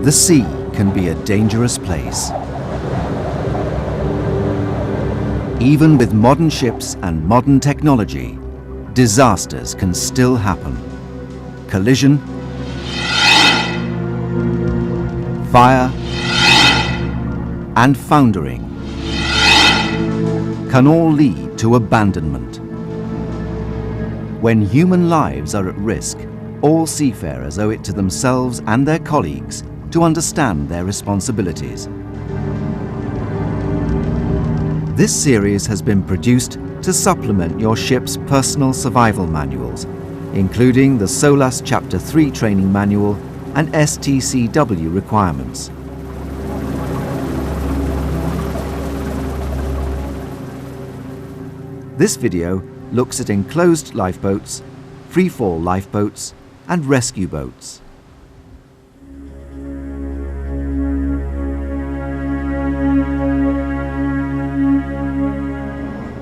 The sea can be a dangerous place. Even with modern ships and modern technology, disasters can still happen. Collision, fire, and foundering can all lead to abandonment. When human lives are at risk, all seafarers owe it to themselves and their colleagues to understand their responsibilities. This series has been produced to supplement your ship's personal survival manuals, including the SOLAS Chapter 3 training manual and STCW requirements. This video looks at enclosed lifeboats, free-fall lifeboats, and rescue boats.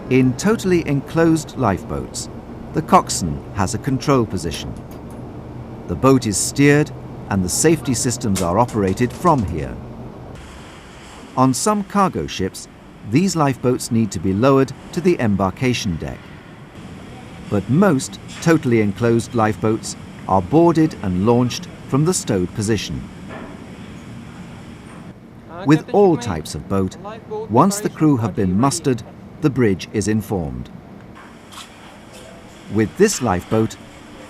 In totally enclosed lifeboats, the coxswain has a control position. The boat is steered and the safety systems are operated from here. On some cargo ships, these lifeboats need to be lowered to the embarkation deck. But most totally enclosed lifeboats are boarded and launched from the stowed position. With all types of boat, once the crew have been mustered, the bridge is informed. With this lifeboat,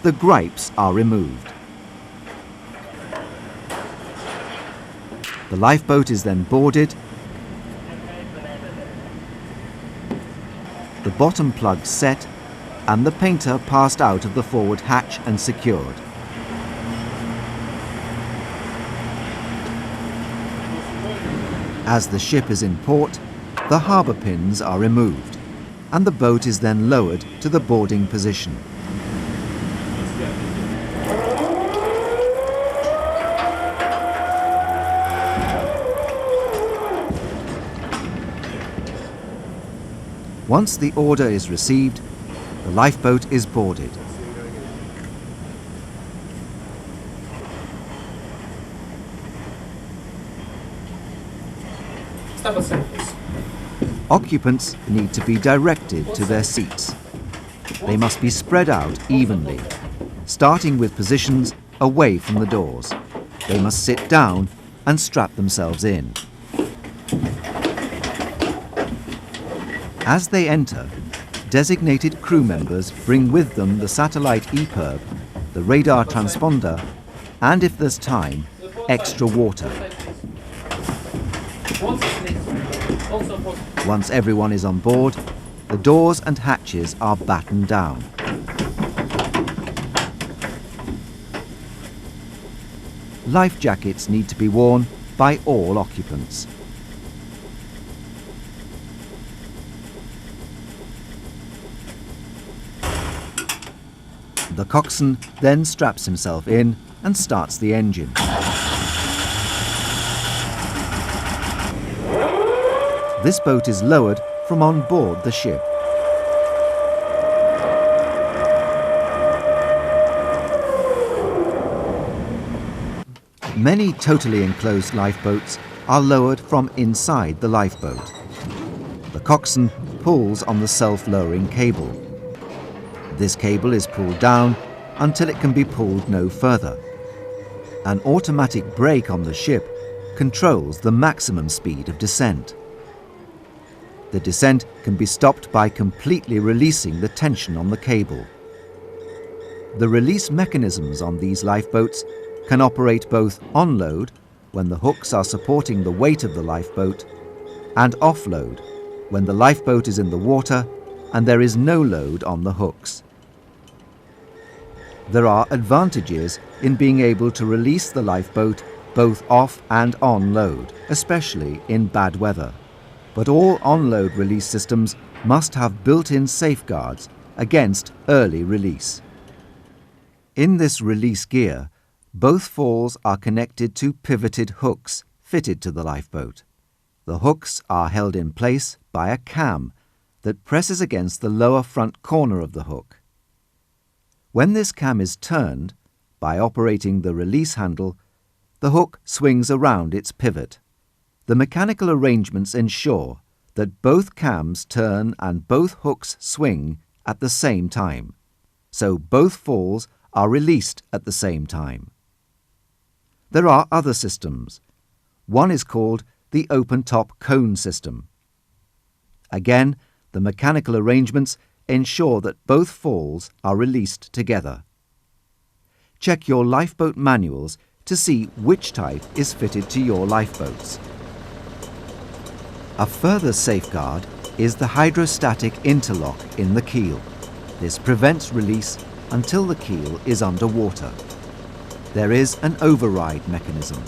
the gripes are removed. The lifeboat is then boarded, the bottom plug set, and the painter passed out of the forward hatch and secured. As the ship is in port, the harbour pins are removed, and the boat is then lowered to the boarding position. Once the order is received, the lifeboat is boarded. Occupants need to be directed to their seats. They must be spread out evenly, starting with positions away from the doors. They must sit down and strap themselves in. As they enter, designated crew members bring with them the satellite EPIRB, the radar transponder, and if there's time, extra water. Once everyone is on board, the doors and hatches are battened down. Life jackets need to be worn by all occupants. The coxswain then straps himself in and starts the engine. This boat is lowered from on board the ship. Many totally enclosed lifeboats are lowered from inside the lifeboat. The coxswain pulls on the self-lowering cable. This cable is pulled down until it can be pulled no further. An automatic brake on the ship controls the maximum speed of descent. The descent can be stopped by completely releasing the tension on the cable. The release mechanisms on these lifeboats can operate both on-load, when the hooks are supporting the weight of the lifeboat, and off-load, when the lifeboat is in the water and there is no load on the hooks. There are advantages in being able to release the lifeboat both off and on load, especially in bad weather. But all on-load release systems must have built-in safeguards against early release. In this release gear, both falls are connected to pivoted hooks fitted to the lifeboat. The hooks are held in place by a cam that presses against the lower front corner of the hook. When this cam is turned, by operating the release handle, the hook swings around its pivot. The mechanical arrangements ensure that both cams turn and both hooks swing at the same time, so both falls are released at the same time. There are other systems. One is called the open-top cone system. Again, the mechanical arrangements ensure that both falls are released together. Check your lifeboat manuals to see which type is fitted to your lifeboats. A further safeguard is the hydrostatic interlock in the keel. This prevents release until the keel is underwater. There is an override mechanism.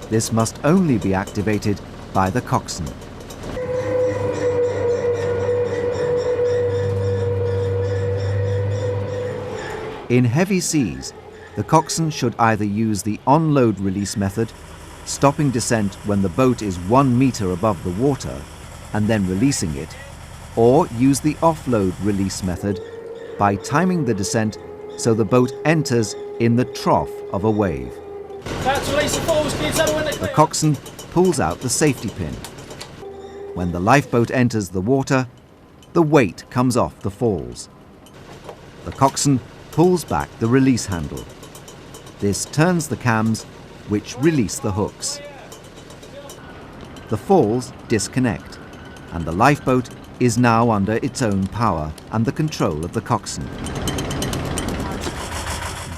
This must only be activated by the coxswain. In heavy seas, the coxswain should either use the on-load release method, stopping descent when the boat is 1 meter above the water and then releasing it, or use the offload release method by timing the descent so the boat enters in the trough of a wave. The coxswain pulls out the safety pin. When the lifeboat enters the water, the weight comes off the falls. The coxswain pulls back the release handle. This turns the cams, which release the hooks. The falls disconnect, and the lifeboat is now under its own power and the control of the coxswain.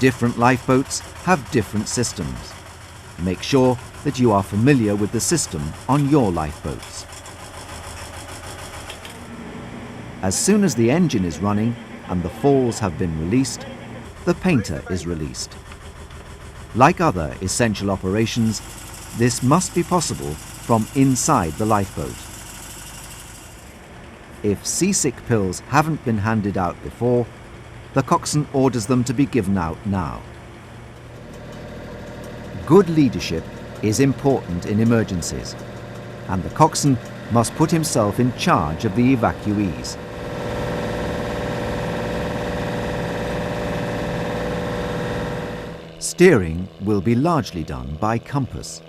Different lifeboats have different systems. Make sure that you are familiar with the system on your lifeboats. As soon as the engine is running and the falls have been released, the painter is released. Like other essential operations, this must be possible from inside the lifeboat. If seasick pills haven't been handed out before, the coxswain orders them to be given out now. Good leadership is important in emergencies, and the coxswain must put himself in charge of the evacuees. Steering will be largely done by compass.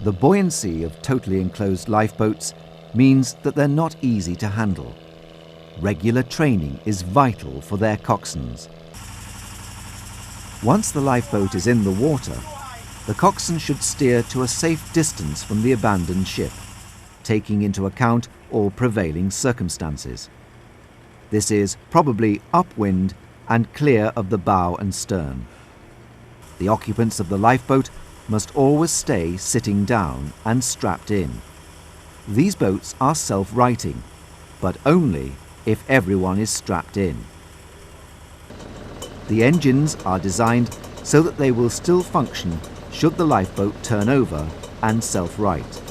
The buoyancy of totally enclosed lifeboats means that they're not easy to handle. Regular training is vital for their coxswains. Once the lifeboat is in the water, the coxswain should steer to a safe distance from the abandoned ship, taking into account all prevailing circumstances. This is probably upwind and clear of the bow and stern. The occupants of the lifeboat must always stay sitting down and strapped in. These boats are self-righting, but only if everyone is strapped in. The engines are designed so that they will still function should the lifeboat turn over and self-right.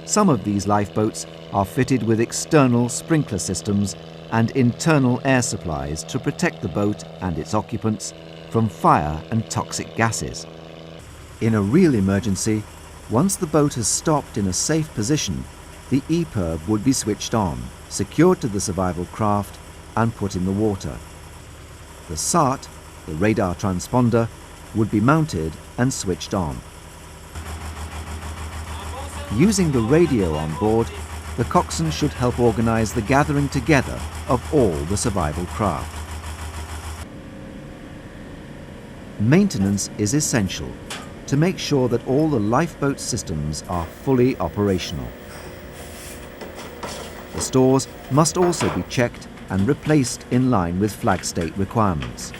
Some of these lifeboats are fitted with external sprinkler systems and internal air supplies to protect the boat and its occupants from fire and toxic gases. In a real emergency, once the boat has stopped in a safe position, the EPIRB would be switched on, secured to the survival craft and put in the water. The SART, the radar transponder, would be mounted and switched on. Using the radio on board, the coxswain should help organise the gathering together of all the survival craft. Maintenance is essential to make sure that all the lifeboat systems are fully operational. The stores must also be checked and replaced in line with flag state requirements.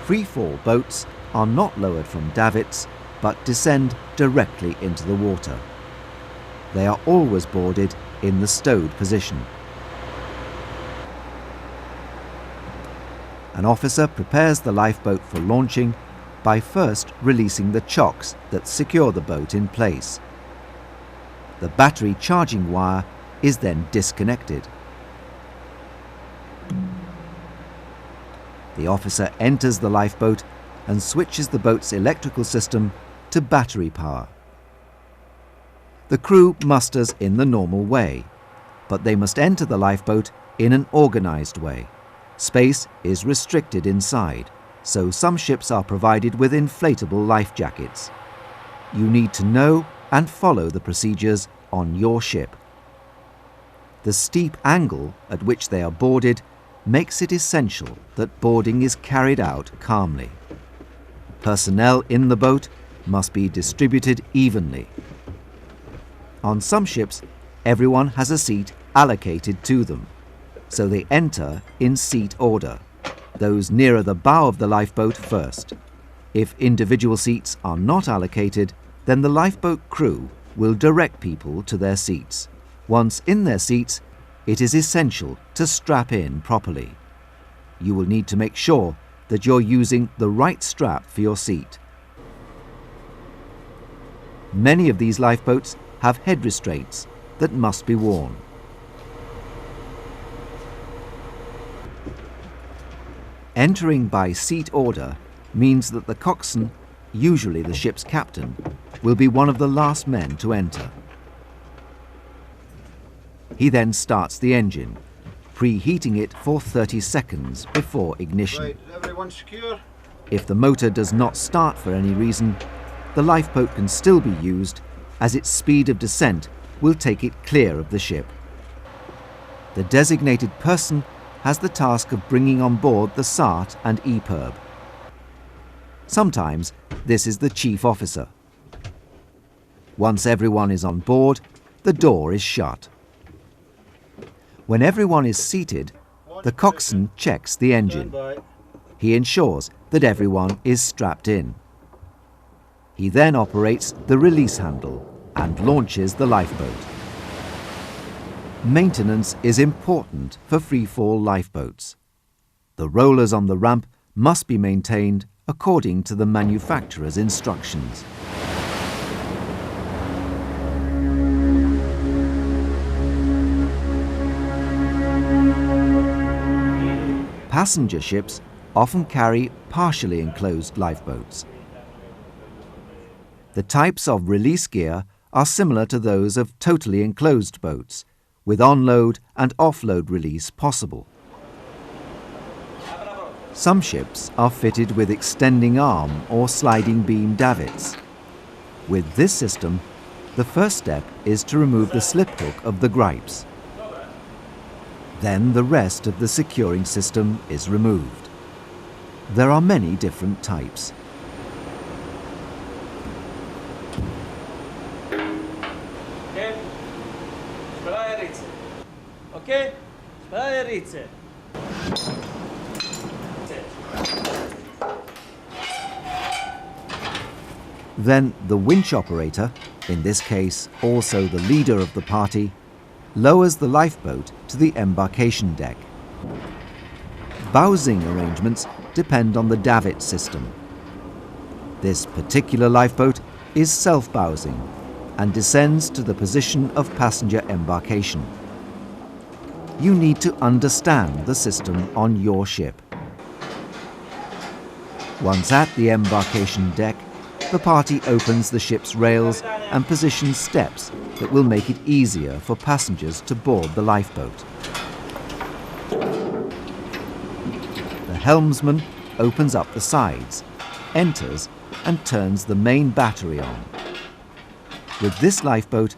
Free-fall boats are not lowered from davits, but descend directly into the water. They are always boarded in the stowed position. An officer prepares the lifeboat for launching by first releasing the chocks that secure the boat in place. The battery charging wire is then disconnected. The officer enters the lifeboat and switches the boat's electrical system to battery power. The crew musters in the normal way, but they must enter the lifeboat in an organised way. Space is restricted inside, so some ships are provided with inflatable life jackets. You need to know and follow the procedures on your ship. The steep angle at which they are boarded makes it essential that boarding is carried out calmly. Personnel in the boat must be distributed evenly. On some ships, everyone has a seat allocated to them, so they enter in seat order, those nearer the bow of the lifeboat first. If individual seats are not allocated, then the lifeboat crew will direct people to their seats. Once in their seats, it is essential to strap in properly. You will need to make sure that you're using the right strap for your seat. Many of these lifeboats have head restraints that must be worn. Entering by seat order means that the coxswain, usually the ship's captain, will be one of the last men to enter. He then starts the engine, preheating it for 30 seconds before ignition. Right, everyone secure? If the motor does not start for any reason, the lifeboat can still be used, as its speed of descent will take it clear of the ship. The designated person has the task of bringing on board the SART and EPIRB. Sometimes this is the chief officer. Once everyone is on board, the door is shut. When everyone is seated, the coxswain checks the engine. He ensures that everyone is strapped in. He then operates the release handle and launches the lifeboat. Maintenance is important for free-fall lifeboats. The rollers on the ramp must be maintained according to the manufacturer's instructions. Passenger ships often carry partially enclosed lifeboats. The types of release gear are similar to those of totally enclosed boats, with onload and offload release possible. Some ships are fitted with extending arm or sliding beam davits. With this system, the first step is to remove the slip hook of the gripes. Then the rest of the securing system is removed. There are many different types. Okay? Spadarizze. Then the winch operator, in this case also the leader of the party, lowers the lifeboat to the embarkation deck. Bowsing arrangements depend on the davit system. This particular lifeboat is self-bowsing and descends to the position of passenger embarkation. You need to understand the system on your ship. Once at the embarkation deck, the party opens the ship's rails and positions steps that will make it easier for passengers to board the lifeboat. The helmsman opens up the sides, enters and turns the main battery on. With this lifeboat,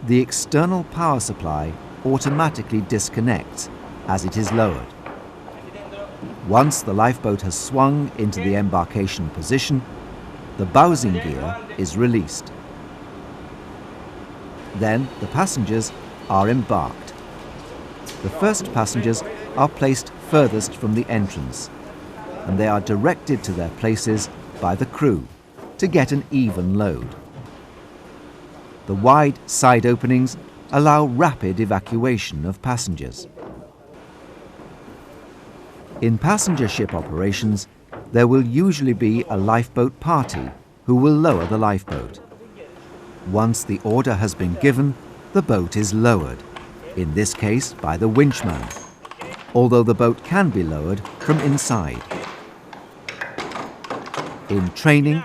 the external power supply automatically disconnects as it is lowered. Once the lifeboat has swung into the embarkation position, the bowsing gear is released. Then the passengers are embarked. The first passengers are placed furthest from the entrance, and they are directed to their places by the crew to get an even load. The wide side openings allow rapid evacuation of passengers. In passenger ship operations, there will usually be a lifeboat party who will lower the lifeboat. Once the order has been given, the boat is lowered, in this case by the winchman, although the boat can be lowered from inside. In training,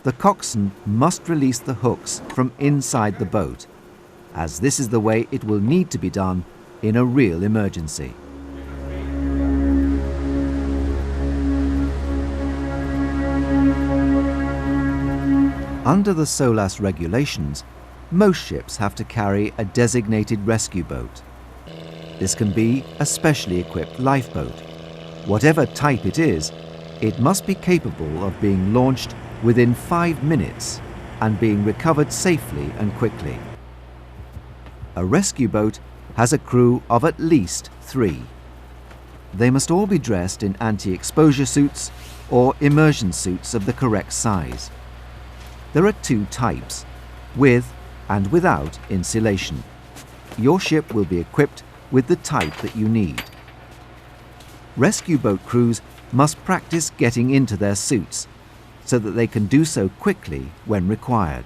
the coxswain must release the hooks from inside the boat as this is the way it will need to be done in a real emergency. Under the SOLAS regulations, most ships have to carry a designated rescue boat. This can be a specially equipped lifeboat. Whatever type it is, it must be capable of being launched within 5 minutes and being recovered safely and quickly. A rescue boat has a crew of at least 3. They must all be dressed in anti-exposure suits or immersion suits of the correct size. There are 2 types, with and without insulation. Your ship will be equipped with the type that you need. Rescue boat crews must practice getting into their suits so that they can do so quickly when required.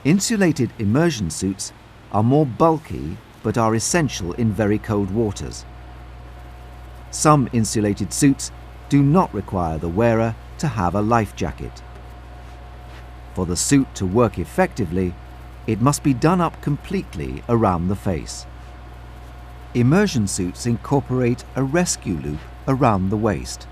Insulated immersion suits are more bulky but are essential in very cold waters. Some insulated suits do not require the wearer to have a life jacket. For the suit to work effectively, it must be done up completely around the face. Immersion suits incorporate a rescue loop around the waist.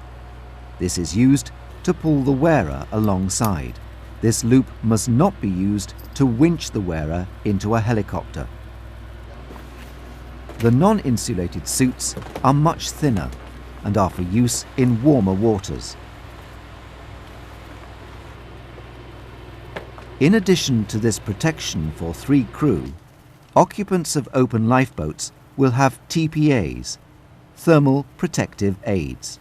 This is used to pull the wearer alongside. This loop must not be used to winch the wearer into a helicopter. The non-insulated suits are much thinner and are for use in warmer waters. In addition to this protection for 3 crew, occupants of open lifeboats will have TPAs, thermal protective aids.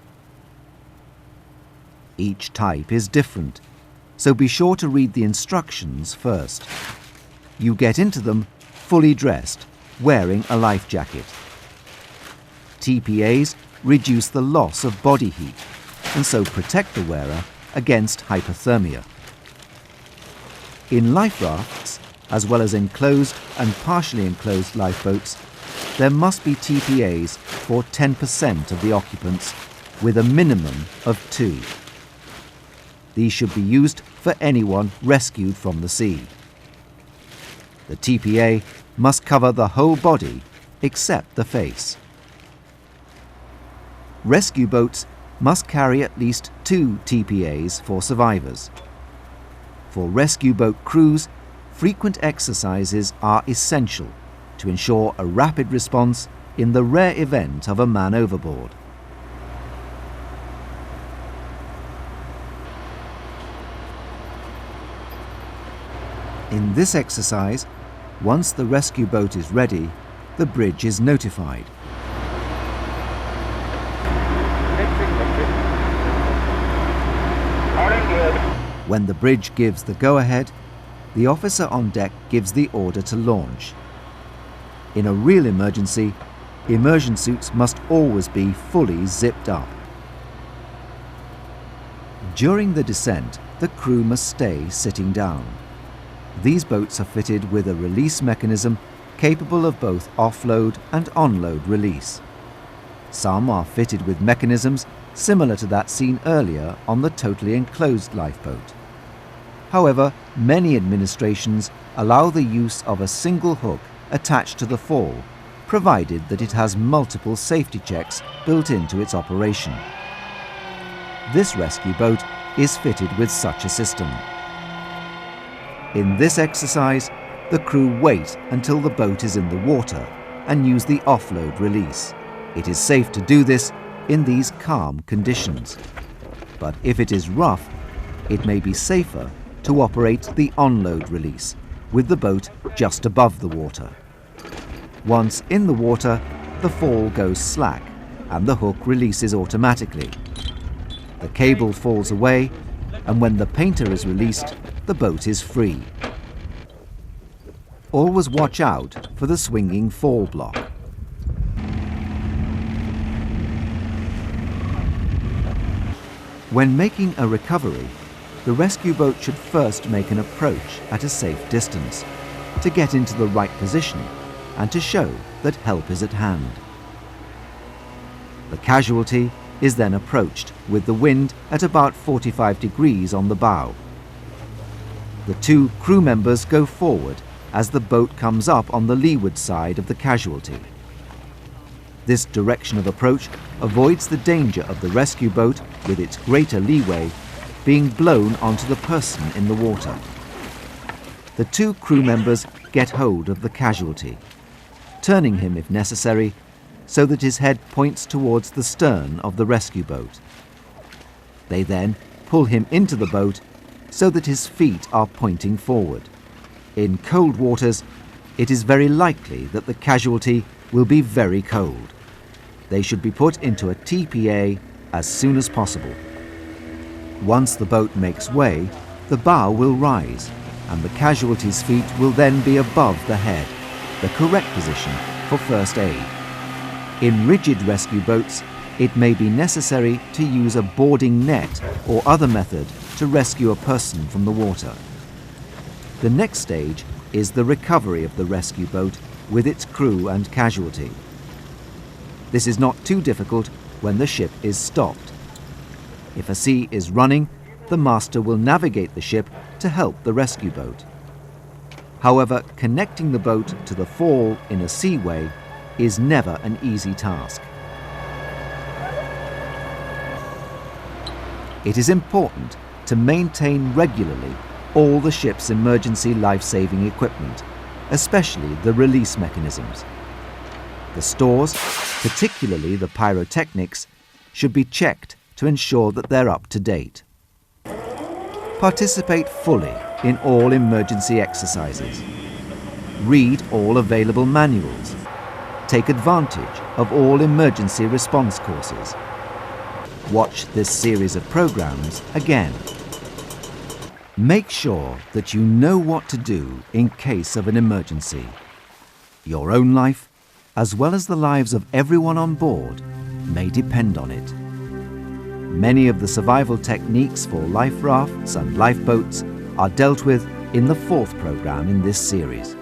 Each type is different, so be sure to read the instructions first. You get into them fully dressed, wearing a life jacket. TPAs reduce the loss of body heat and so protect the wearer against hypothermia. In life rafts, as well as enclosed and partially enclosed lifeboats, there must be TPAs for 10% of the occupants, with a minimum of 2. These should be used for anyone rescued from the sea. The TPA must cover the whole body except the face. Rescue boats must carry at least 2 TPAs for survivors. For rescue boat crews, frequent exercises are essential to ensure a rapid response in the rare event of a man overboard. In this exercise, once the rescue boat is ready, the bridge is notified. When the bridge gives the go-ahead, the officer on deck gives the order to launch. In a real emergency, immersion suits must always be fully zipped up. During the descent, the crew must stay sitting down. These boats are fitted with a release mechanism capable of both offload and onload release. Some are fitted with mechanisms similar to that seen earlier on the totally enclosed lifeboat. However, many administrations allow the use of a single hook attached to the fall, provided that it has multiple safety checks built into its operation. This rescue boat is fitted with such a system. In this exercise, the crew wait until the boat is in the water and use the offload release. It is safe to do this in these calm conditions. But if it is rough, it may be safer to operate the onload release with the boat just above the water. Once in the water, the fall goes slack and the hook releases automatically. The cable falls away, and when the painter is released, the boat is free. Always watch out for the swinging fall block. When making a recovery, the rescue boat should first make an approach at a safe distance to get into the right position and to show that help is at hand. The casualty is then approached with the wind at about 45 degrees on the bow. The 2 crew members go forward as the boat comes up on the leeward side of the casualty. This direction of approach avoids the danger of the rescue boat, with its greater leeway, being blown onto the person in the water. The two crew members get hold of the casualty, turning him if necessary, so that his head points towards the stern of the rescue boat. They then pull him into the boat so that his feet are pointing forward. In cold waters, it is very likely that the casualty will be very cold. They should be put into a TPA as soon as possible. Once the boat makes way, the bow will rise, and the casualty's feet will then be above the head, the correct position for first aid. In rigid rescue boats, it may be necessary to use a boarding net or other method to rescue a person from the water. The next stage is the recovery of the rescue boat with its crew and casualty. This is not too difficult when the ship is stopped. If a sea is running, the master will navigate the ship to help the rescue boat. However, connecting the boat to the fall in a seaway is never an easy task. It is important to maintain regularly all the ship's emergency life-saving equipment, especially the release mechanisms. The stores, particularly the pyrotechnics, should be checked to ensure that they're up to date. Participate fully in all emergency exercises. Read all available manuals. Take advantage of all emergency response courses. Watch this series of programs again. Make sure that you know what to do in case of an emergency. Your own life, as well as the lives of everyone on board, may depend on it. Many of the survival techniques for life rafts and lifeboats are dealt with in the fourth program in this series.